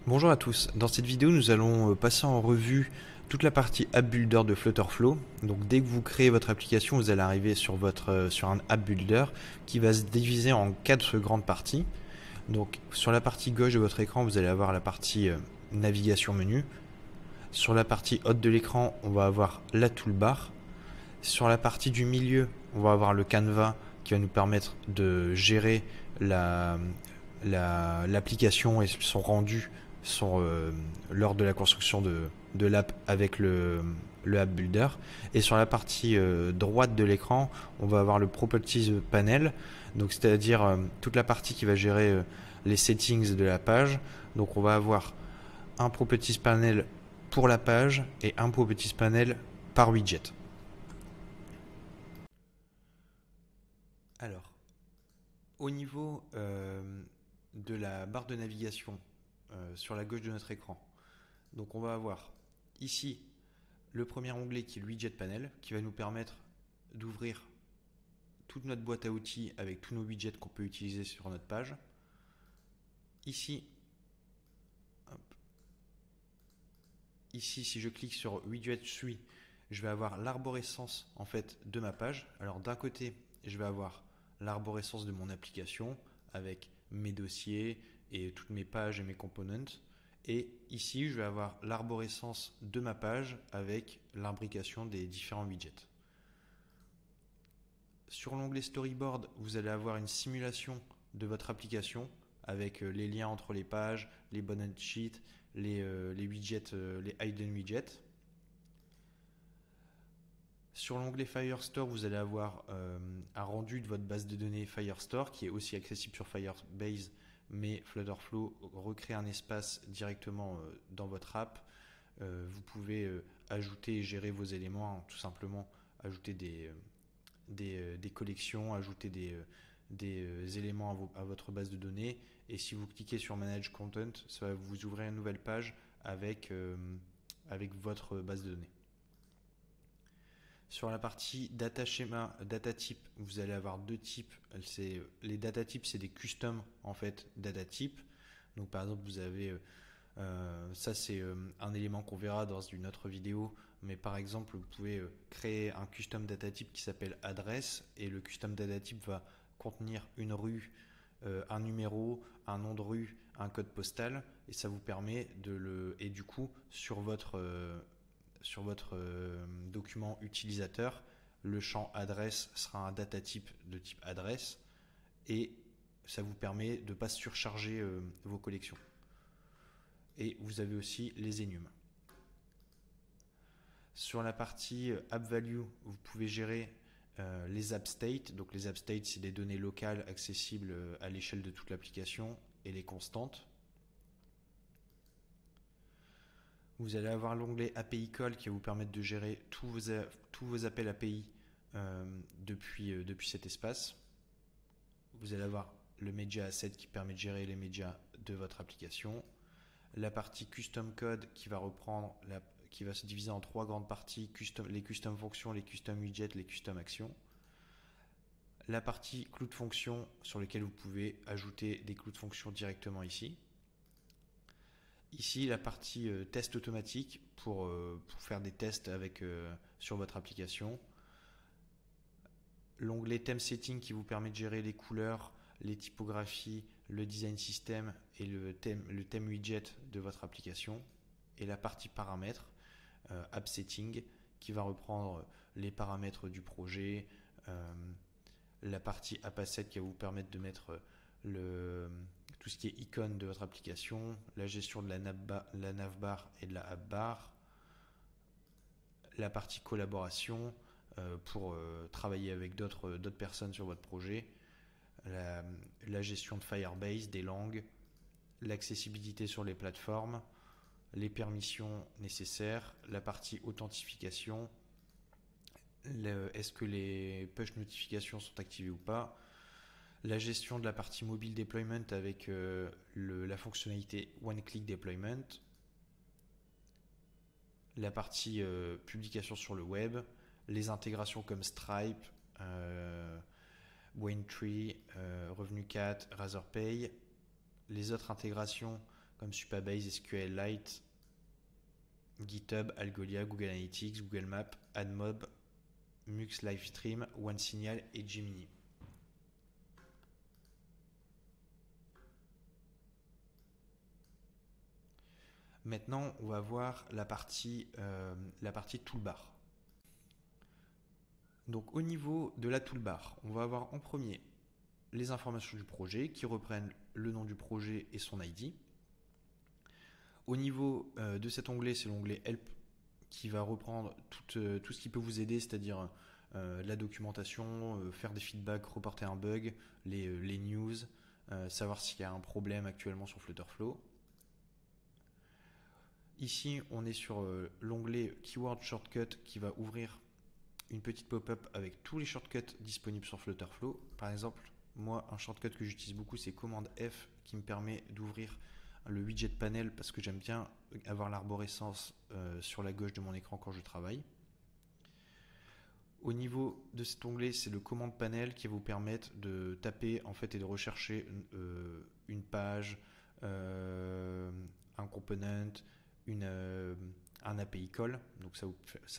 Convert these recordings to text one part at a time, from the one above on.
Bonjour à tous, dans cette vidéo nous allons passer en revue toute la partie App Builder de Flutterflow. Donc dès que vous créez votre application, vous allez arriver sur, sur un App Builder qui va se diviser en 4 grandes parties. Donc sur la partie gauche de votre écran, vous allez avoir la partie navigation menu. Sur la partie haute de l'écran, on va avoir la toolbar. Sur la partie du milieu, on va avoir le canevas qui va nous permettre de gérer l'application et son rendu lors de la construction de l'app avec le App Builder. Et sur la partie droite de l'écran, on va avoir le Properties Panel, donc c'est-à-dire toute la partie qui va gérer les settings de la page. Donc on va avoir un Properties Panel pour la page et un Properties Panel par widget. Alors, au niveau de la barre de navigation sur la gauche de notre écran, donc on va avoir ici le premier onglet qui est le widget panel qui va nous permettre d'ouvrir toute notre boîte à outils avec tous nos widgets qu'on peut utiliser sur notre page. Ici, si je clique sur widget suite, je vais avoir l'arborescence en fait de ma page. Alors d'un côté, je vais avoir l'arborescence de mon application avec mes dossiers et toutes mes pages et mes components. Et ici, je vais avoir l'arborescence de ma page avec l'imbrication des différents widgets. Sur l'onglet Storyboard, vous allez avoir une simulation de votre application avec les liens entre les pages, les bonus sheets, les widgets, les hidden widgets. Sur l'onglet Firestore, vous allez avoir un rendu de votre base de données Firestore qui est aussi accessible sur Firebase, mais Flutterflow recrée un espace directement dans votre app. Vous pouvez ajouter et gérer vos éléments, hein, tout simplement ajouter des collections, ajouter des éléments à votre base de données. Et si vous cliquez sur Manage Content, ça va vous ouvrir une nouvelle page avec votre base de données. Sur la partie data schema, data type, vous allez avoir deux types. Les data types, c'est des custom en fait data type. Donc par exemple, vous avez ça c'est un élément qu'on verra dans une autre vidéo, mais par exemple, vous pouvez créer un custom data type qui s'appelle adresse et le custom data type va contenir une rue, un numéro, un nom de rue, un code postal et ça vous permet et du coup sur votre document utilisateur, le champ adresse sera un data type de type adresse et ça vous permet de ne pas surcharger vos collections. Et vous avez aussi les enums. Sur la partie app value, vous pouvez gérer les app states. Donc les app states, c'est des données locales accessibles à l'échelle de toute l'application et les constantes. Vous allez avoir l'onglet API Call qui va vous permettre de gérer tous vos appels API depuis cet espace. Vous allez avoir le Media Asset qui permet de gérer les médias de votre application. La partie Custom Code qui va qui va se diviser en 3 grandes parties, les custom fonctions, les custom widgets, les custom actions. La partie clou de fonction sur lequel vous pouvez ajouter des clous de fonction directement ici. Ici, la partie test automatique pour faire des tests sur votre application. L'onglet Theme Setting qui vous permet de gérer les couleurs, les typographies, le design system et le theme widget de votre application. Et la partie paramètres, App Setting, qui va reprendre les paramètres du projet. La partie App Asset qui va vous permettre de mettre tout ce qui est icône de votre application, la gestion de la navbar et de la app bar, la partie collaboration pour travailler avec d'autres personnes sur votre projet, la gestion de Firebase, des langues, l'accessibilité sur les plateformes, les permissions nécessaires, la partie authentification, est-ce que les push notifications sont activées ou pas, la gestion de la partie mobile deployment avec la fonctionnalité One Click Deployment, la partie publication sur le web, les intégrations comme Stripe, Braintree, RevenueCat, Razorpay, les autres intégrations comme Supabase, SQLite, GitHub, Algolia, Google Analytics, Google Maps, AdMob, Mux Livestream, OneSignal et Gemini. Maintenant, on va voir la partie toolbar. Donc au niveau de la toolbar, on va avoir en premier les informations du projet qui reprennent le nom du projet et son ID. Au niveau de cet onglet, c'est l'onglet Help qui va reprendre tout ce qui peut vous aider, c'est-à-dire la documentation, faire des feedbacks, reporter un bug, les news, savoir s'il y a un problème actuellement sur Flutterflow. Ici, on est sur l'onglet Keyword Shortcut qui va ouvrir une petite pop-up avec tous les shortcuts disponibles sur Flutterflow. Par exemple, moi, un shortcut que j'utilise beaucoup, c'est commande F qui me permet d'ouvrir le widget panel parce que j'aime bien avoir l'arborescence sur la gauche de mon écran quand je travaille. Au niveau de cet onglet, c'est le commande panel qui va vous permettre de taper en fait et de rechercher une page, un component, un API call, donc ça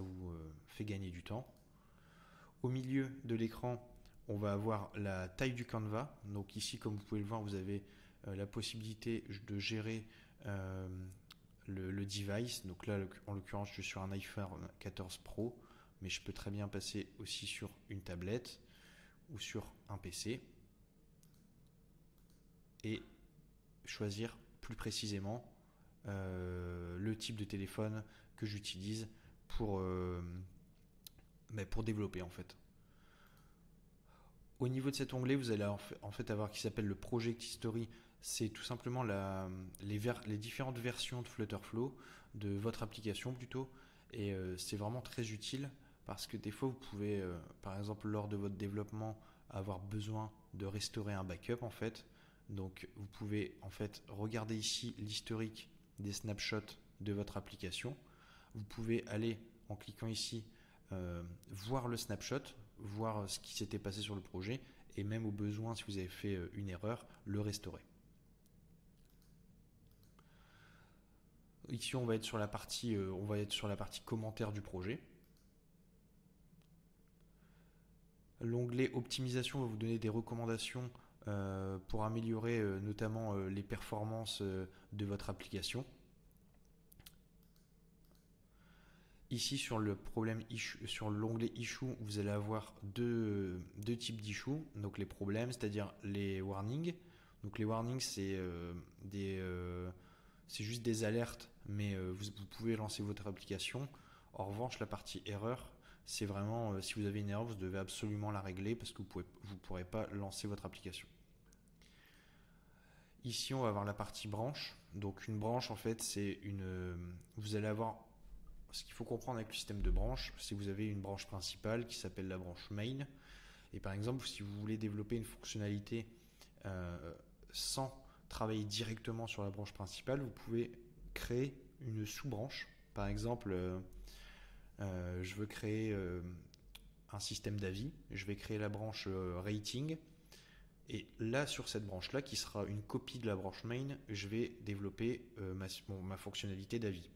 vous fait gagner du temps. Au milieu de l'écran, on va avoir la taille du canevas. Donc ici, comme vous pouvez le voir, vous avez la possibilité de gérer le device. Donc là, en l'occurrence, je suis sur un iPhone 14 Pro, mais je peux très bien passer aussi sur une tablette ou sur un PC et choisir plus précisément le type de téléphone que j'utilise pour développer en fait. Au niveau de cet onglet, vous allez en fait avoir qui s'appelle le Project History. C'est tout simplement les différentes versions de Flutterflow, de votre application plutôt. Et c'est vraiment très utile parce que des fois vous pouvez, par exemple lors de votre développement, avoir besoin de restaurer un backup en fait. Donc vous pouvez en fait regarder ici l'historique des snapshots de votre application. Vous pouvez aller en cliquant ici voir le snapshot, voir ce qui s'était passé sur le projet et même au besoin si vous avez fait une erreur, le restaurer. Ici on va être sur la partie commentaire du projet. L'onglet optimisation va vous donner des recommandations pour améliorer notamment les performances de votre application. Ici sur l'onglet issue, vous allez avoir deux types d'issues, donc les problèmes, c'est-à-dire les warnings. Donc les warnings c'est juste des alertes, mais vous pouvez lancer votre application. En revanche, la partie erreur, c'est vraiment si vous avez une erreur, vous devez absolument la régler parce que vous ne pourrez pas lancer votre application. Ici, on va avoir la partie branche. Donc une branche, en fait, vous allez avoir ce qu'il faut comprendre avec le système de branches, c'est que vous avez une branche principale qui s'appelle la branche main. Et par exemple, si vous voulez développer une fonctionnalité sans travailler directement sur la branche principale, vous pouvez créer une sous-branche. Par exemple, je veux créer un système d'avis. Je vais créer la branche rating. Et là, sur cette branche-là, qui sera une copie de la branche main, je vais développer ma fonctionnalité d'avis.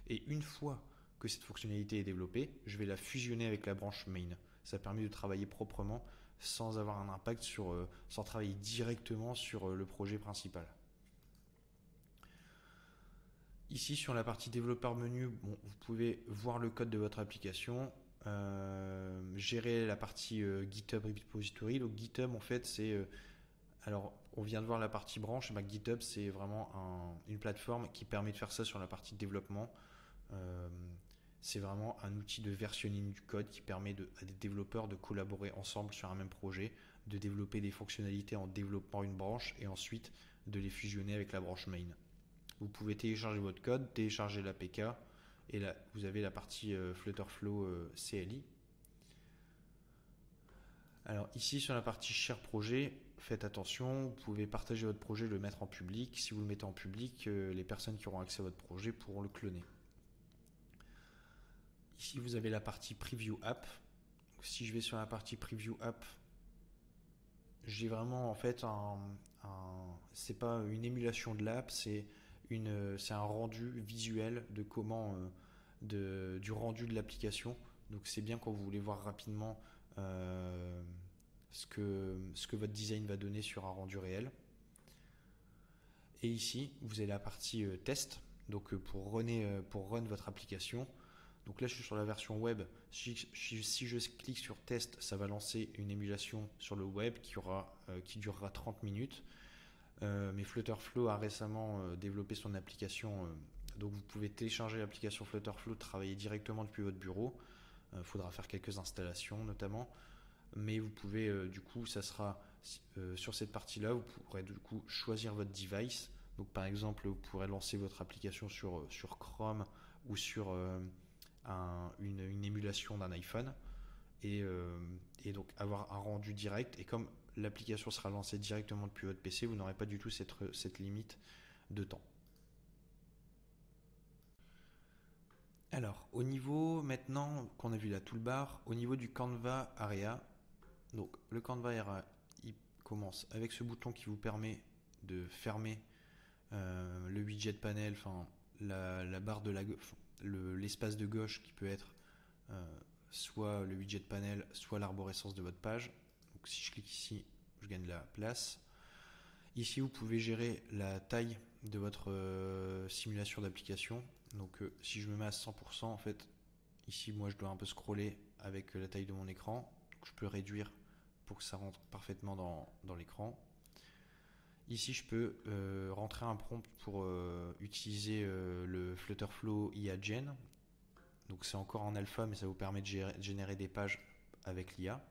Et une fois que cette fonctionnalité est développée, je vais la fusionner avec la branche main. Ça permet de travailler proprement sans avoir un impact sans travailler directement sur le projet principal. Ici sur la partie développeur menu, vous pouvez voir le code de votre application, gérer la partie GitHub Repository. Donc GitHub en fait c'est alors on vient de voir la partie branche, et GitHub c'est vraiment une plateforme qui permet de faire ça sur la partie développement. C'est vraiment un outil de versionning du code qui permet à des développeurs de collaborer ensemble sur un même projet, de développer des fonctionnalités en développant une branche et ensuite de les fusionner avec la branche main. Vous pouvez télécharger votre code, télécharger l'APK et là vous avez la partie Flutterflow CLI. Alors ici sur la partie Share projet, faites attention, vous pouvez partager votre projet, le mettre en public. Si vous le mettez en public, les personnes qui auront accès à votre projet pourront le cloner. Ici, vous avez la partie Preview App. Donc, si je vais sur la partie Preview App, j'ai vraiment en fait c'est pas une émulation de l'app, c'est c'est un rendu visuel de comment du rendu de l'application. Donc c'est bien quand vous voulez voir rapidement ce que votre design va donner sur un rendu réel. Et ici, vous avez la partie test, donc pour run votre application. Donc là, je suis sur la version web. Si je clique sur test, ça va lancer une émulation sur le web qui durera 30 minutes. Mais Flutterflow a récemment développé son application. Donc vous pouvez télécharger l'application Flutterflow, travailler directement depuis votre bureau. Il faudra faire quelques installations notamment. Mais vous pouvez, du coup, ça sera sur cette partie-là, vous pourrez du coup choisir votre device. Donc par exemple, vous pourrez lancer votre application sur Chrome ou sur une émulation d'un iPhone et donc avoir un rendu direct. Et comme l'application sera lancée directement depuis votre PC, vous n'aurez pas du tout cette limite de temps. Alors, au niveau, maintenant qu'on a vu la toolbar, au niveau du Canva Area, donc le Canva Area, il commence avec ce bouton qui vous permet de fermer le widget panel, enfin la barre de l'espace de gauche qui peut être soit le widget panel, soit l'arborescence de votre page. Donc si je clique ici, je gagne la place. Ici, vous pouvez gérer la taille de votre simulation d'application. Donc si je me mets à 100%, en fait, ici, moi, je dois un peu scroller avec la taille de mon écran. Donc, je peux réduire pour que ça rentre parfaitement dans l'écran. Ici, je peux rentrer un prompt pour utiliser le Flutterflow IA-Gen. Donc, c'est encore en alpha, mais ça vous permet de générer des pages avec l'IA.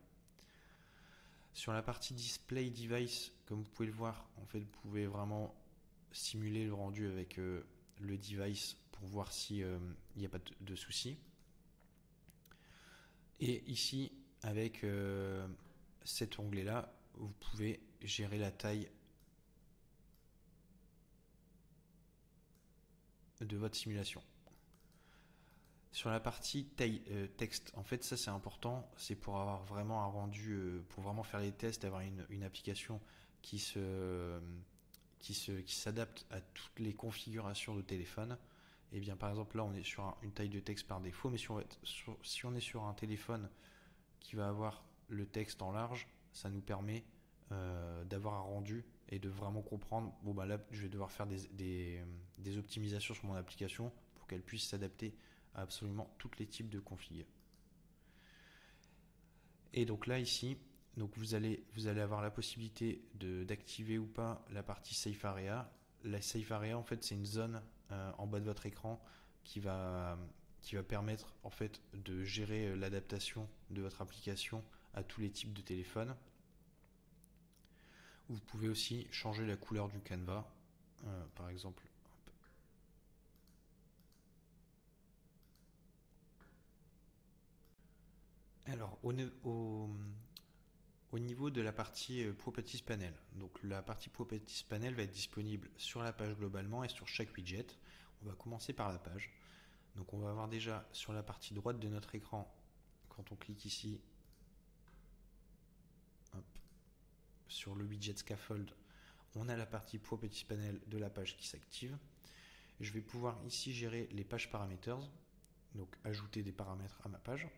Sur la partie Display Device, comme vous pouvez le voir, en fait, vous pouvez vraiment simuler le rendu avec le device pour voir s'il n'y a pas de soucis. Et ici, avec cet onglet-là, vous pouvez gérer la taille de votre simulation. Sur la partie texte, en fait, ça c'est important, c'est pour avoir vraiment un rendu, pour vraiment faire les tests, avoir une application qui s'adapte à toutes les configurations de téléphone. Et bien par exemple là on est sur une taille de texte par défaut, mais si on est sur un téléphone qui va avoir le texte en large, ça nous permet d'avoir un rendu et de vraiment comprendre, bon bah là je vais devoir faire des optimisations sur mon application pour qu'elle puisse s'adapter à absolument tous les types de config. Et donc là ici, donc vous allez avoir la possibilité d'activer ou pas la partie Safe Area. La Safe Area en fait c'est une zone en bas de votre écran qui va permettre en fait de gérer l'adaptation de votre application à tous les types de téléphones. Vous pouvez aussi changer la couleur du canevas, par exemple. Alors au niveau de la partie Properties Panel, donc la partie Properties Panel va être disponible sur la page globalement et sur chaque widget. On va commencer par la page. Donc on va avoir déjà sur la partie droite de notre écran, quand on clique ici, hop, sur le widget Scaffold, on a la partie Properties Panel de la page qui s'active. Je vais pouvoir ici gérer les pages parameters, donc ajouter des paramètres à ma page.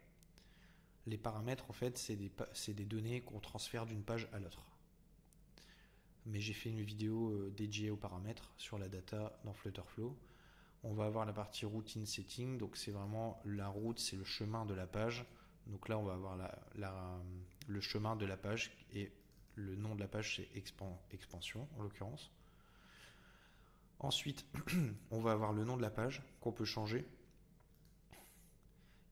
Les paramètres, en fait, c'est des données qu'on transfère d'une page à l'autre. Mais j'ai fait une vidéo dédiée aux paramètres sur la data dans Flutterflow. On va avoir la partie routine setting, donc c'est vraiment la route, c'est le chemin de la page. Donc là, on va avoir le chemin de la page et le nom de la page, c'est expansion en l'occurrence. Ensuite, on va avoir le nom de la page qu'on peut changer.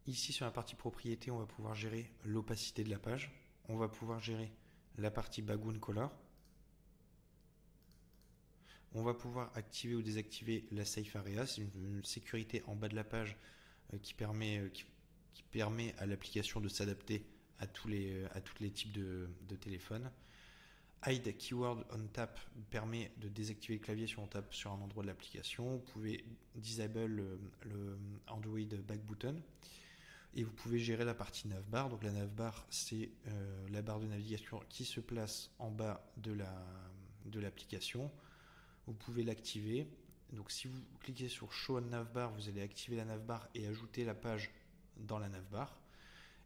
Ici, sur la partie propriété, on va pouvoir gérer l'opacité de la page. On va pouvoir gérer la partie background color. On va pouvoir activer ou désactiver la Safe Area. C'est une sécurité en bas de la page qui permet à l'application de s'adapter à tous les types de téléphones. Hide Keyword on Tap permet de désactiver le clavier si on tape sur un endroit de l'application. Vous pouvez disable le Android Back Button. Et vous pouvez gérer la partie navbar. Donc la navbar, c'est la barre de navigation qui se place en bas de l'application. Vous pouvez l'activer. Donc si vous cliquez sur Show on Navbar, vous allez activer la navbar et ajouter la page dans la navbar.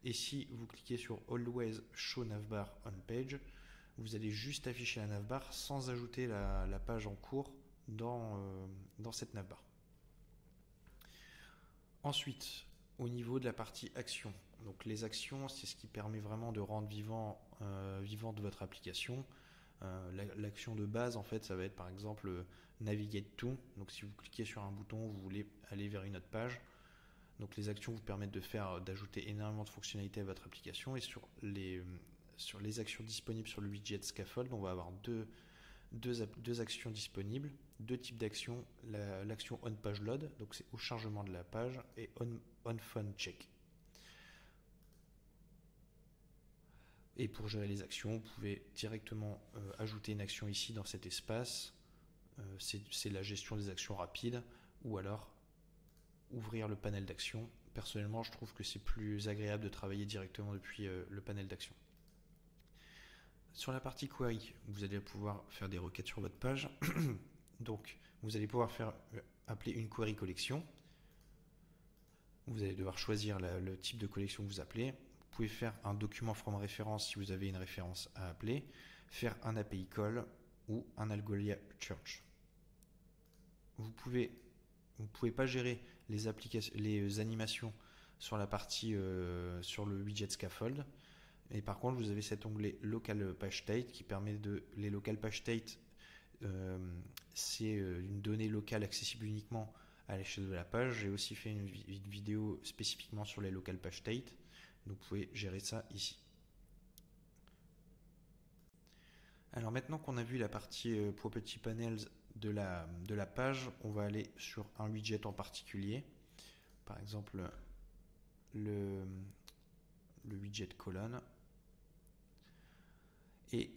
Et si vous cliquez sur Always Show Navbar on Page, vous allez juste afficher la navbar sans ajouter la page en cours dans cette navbar. Ensuite, au niveau de la partie action, donc les actions, c'est ce qui permet vraiment de rendre vivante votre application. L'action de base, en fait, ça va être par exemple Navigate to. Donc si vous cliquez sur un bouton, vous voulez aller vers une autre page. Donc les actions vous permettent d'ajouter énormément de fonctionnalités à votre application. Et sur les actions disponibles sur le widget Scaffold, on va avoir deux actions disponibles, deux types d'actions. L'action onPageLoad, donc c'est au chargement de la page, et onPhoneCheck. Et pour gérer les actions, vous pouvez directement ajouter une action ici dans cet espace. C'est la gestion des actions rapides, ou alors ouvrir le panel d'actions. Personnellement, je trouve que c'est plus agréable de travailler directement depuis le panel d'actions. Sur la partie query, vous allez pouvoir faire des requêtes sur votre page. Donc, vous allez pouvoir appeler une query collection. Vous allez devoir choisir le type de collection que vous appelez. Vous pouvez faire un document from référence si vous avez une référence à appeler, faire un API call ou un Algolia Search. Vous pouvez pas gérer les animations sur la partie sur le widget Scaffold. Et par contre, vous avez cet onglet Local Page State qui permet les Local Page State, c'est une donnée locale accessible uniquement à l'échelle de la page. J'ai aussi fait une vidéo spécifiquement sur les Local Page State. Donc vous pouvez gérer ça ici. Alors maintenant qu'on a vu la partie Property Panels de la page, on va aller sur un widget en particulier. Par exemple, le widget colonne. Et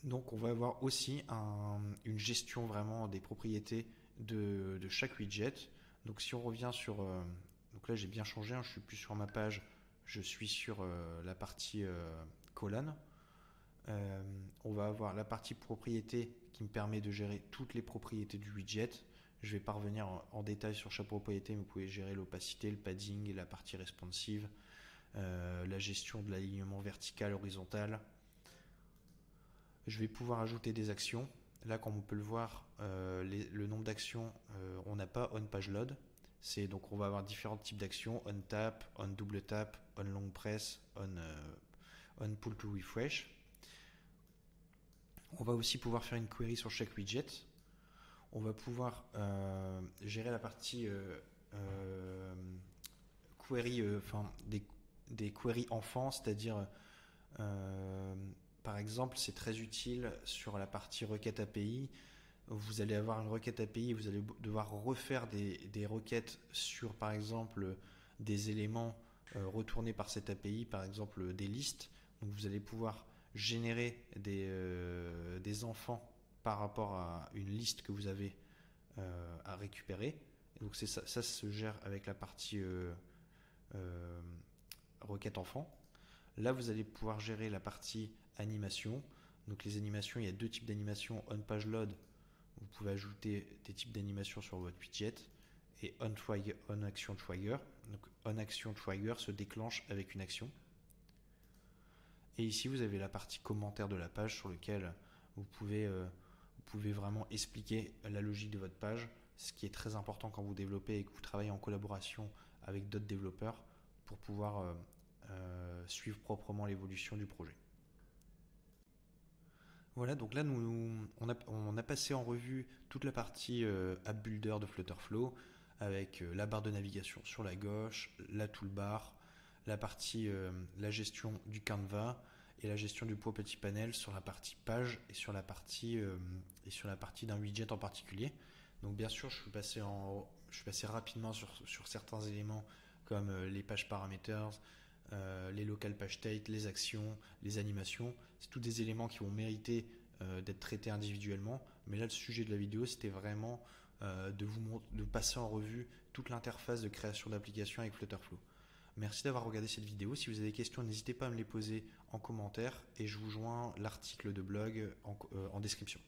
donc on va avoir aussi une gestion vraiment des propriétés de chaque widget. Donc si on revient sur... donc là j'ai bien changé, hein, je suis plus sur ma page, je suis sur la partie colonne. On va avoir la partie propriété qui me permet de gérer toutes les propriétés du widget. Je vais pas revenir en détail sur chaque propriété, mais vous pouvez gérer l'opacité, le padding, la partie responsive, la gestion de l'alignement vertical, horizontal. Je vais pouvoir ajouter des actions. Là, comme on peut le voir, le nombre d'actions, on n'a pas onPageLoad. Donc on va avoir différents types d'actions, onTap, onDoubleTap, onLongPress, onPull to Refresh. On va aussi pouvoir faire une query sur chaque widget. On va pouvoir gérer la partie query, des queries enfants, c'est-à-dire par exemple, c'est très utile sur la partie requête API. Vous allez avoir une requête API et vous allez devoir refaire des requêtes sur, par exemple, des éléments retournés par cette API, par exemple des listes. Donc vous allez pouvoir générer des enfants par rapport à une liste que vous avez à récupérer. Et donc ça se gère avec la partie requête enfant. Là, vous allez pouvoir gérer la partie animation. Donc les animations, il y a deux types d'animations. onPageLoad, vous pouvez ajouter des types d'animations sur votre widget. Et onActionTrigger. Donc onActionTrigger se déclenche avec une action. Et ici, vous avez la partie commentaire de la page sur lequel vous pouvez vraiment expliquer la logique de votre page, ce qui est très important quand vous développez et que vous travaillez en collaboration avec d'autres développeurs pour pouvoir suivre proprement l'évolution du projet. Voilà, donc là on a passé en revue toute la partie App Builder de Flutterflow avec la barre de navigation sur la gauche, la toolbar, la gestion du Canva et la gestion du Property Panel sur la partie page et sur la partie d'un widget en particulier. Donc bien sûr, je suis passé rapidement sur certains éléments comme les pages parameters, les local page state, les actions, les animations. C'est tous des éléments qui vont mériter d'être traités individuellement. Mais là, le sujet de la vidéo, c'était vraiment de passer en revue toute l'interface de création d'applications avec Flutterflow. Merci d'avoir regardé cette vidéo. Si vous avez des questions, n'hésitez pas à me les poser en commentaire et je vous joins l'article de blog en description.